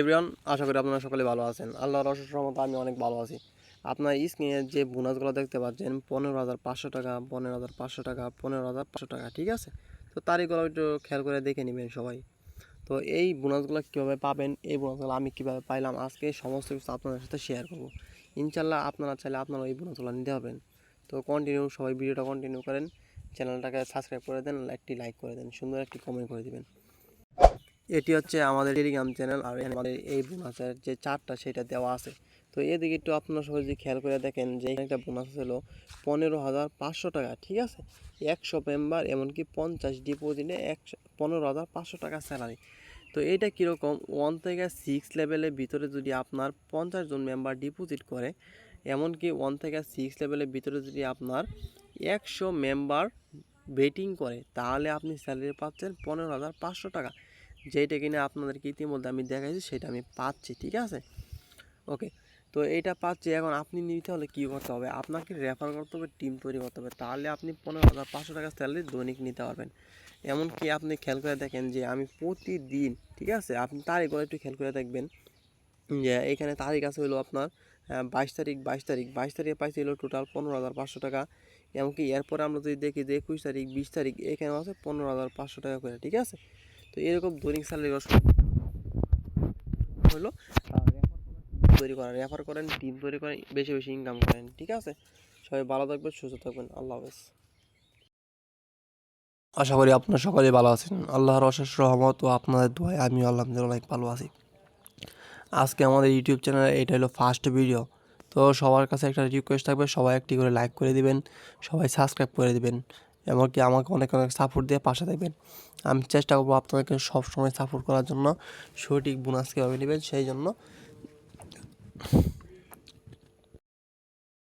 Everyone, আশা করি আপনারা সকলে ভালো আছেন। আল্লাহর অশেষ রহমতে আমি অনেক ভালো আছি। আপনার স্ক্রিনে যে বোনাসগুলো দেখতে পাচ্ছেন 15,500 টাকা, 15,500 টাকা, 15,500 টাকা, ঠিক আছে? তো তারিখগুলো একটু খেয়াল করে দেখে নেবেন সবাই। তো এই বোনাসগুলো কীভাবে পাবেন, এই বোনাসগুলো আমি কীভাবে পাইলাম, আজকে সমস্ত কিছু আপনাদের সাথে শেয়ার করব। ইনশাল্লাহ আপনারা চাইলে আপনারা এই বোনাসগুলো নিতে পারবেন। তো সবাই ভিডিওটা কন্টিনিউ করেন, চ্যানেলটাকে সাবস্ক্রাইব করে দেন, একটি লাইক করে দেন, সুন্দর একটি কমেন্ট করে দেবেন। এটি হচ্ছে আমাদের টেলিগ্রাম চ্যানেল, আর আমাদের এই বোনাসের যে চার্টটা সেটা দেওয়া আছে। তো এদিকে একটু আপনারা সবাই যদি খেয়াল করে দেখেন যে একটা বোনাস হলো 15,500 টাকা, ঠিক আছে? 100 মেম্বার, এমনকি 50 ডিপোজিটে 15,500 টাকা স্যালারি। তো এইটা কীরকম, 1 থেকে 6 লেভেলের ভিতরে যদি আপনার 50 জন মেম্বার ডিপোজিট করে, এমনকি 1 থেকে 6 লেভেলের ভিতরে যদি আপনার 100 মেম্বার বেটিং করে, তাহলে আপনি স্যালারি পাচ্ছেন 15,500 টাকা। যেইটা কিনা আপনাদেরকে ইতিমধ্যে আমি দেখাইছি, সেটা আমি পাচ্ছি, ঠিক আছে? ওকে, তো এইটা পাচ্ছি। এখন আপনি নিতে হলে কী করতে হবে, আপনাকে রেফার করতে হবে, টিম তৈরি করতে হবে, তাহলে আপনি 15,500 টাকা স্যালারি দৈনিক নিতে পারবেন। এমনকি আপনি খেয়াল করে দেখেন যে আমি প্রতিদিন, ঠিক আছে, আপনি তারিখগুলো একটু খেয়াল করে দেখবেন যে এখানে তারিখ আছে হলো আপনার 22 তারিখে পাইছি হলো টোটাল 15,500 টাকা। এমনকি এরপরে আমরা যদি দেখি যে 21 তারিখ, 20 তারিখ, এখানেও আছে 15,500 টাকা করে, ঠিক আছে? তো এরকম দৈনিক স্যালারি হলো রেফার করেন, টিম তৈরি করেন, বেশি বেশি ইনকাম করেন, ঠিক আছে? সবাই ভালো থাকবেন, সুস্থ থাকবেন, আল্লাহ হাফেজ। আশা করি আপনারা সকলেই ভালো আছেন। আল্লাহর অশেষ রহমত ও আপনাদের দোয়ায় আমি আলহামদুলিল্লাহ অনেক ভালো আছি। আজকে আমাদের ইউটিউব চ্যানেলে এটা হলো ফার্স্ট ভিডিও। তো সবার কাছে একটা রিকোয়েস্ট থাকবে, সবাই একটি করে লাইক করে দিবেন, সবাই সাবস্ক্রাইব করে দিবেন, এমনকি আমাকে অনেক অনেক সাপোর্ট দিয়ে পাশে থাকবেন। আমি চেষ্টা করবো আপনাদেরকে সবসময় সাপোর্ট করার জন্য, সঠিক বোনাস কীভাবে নেবেন সেই জন্য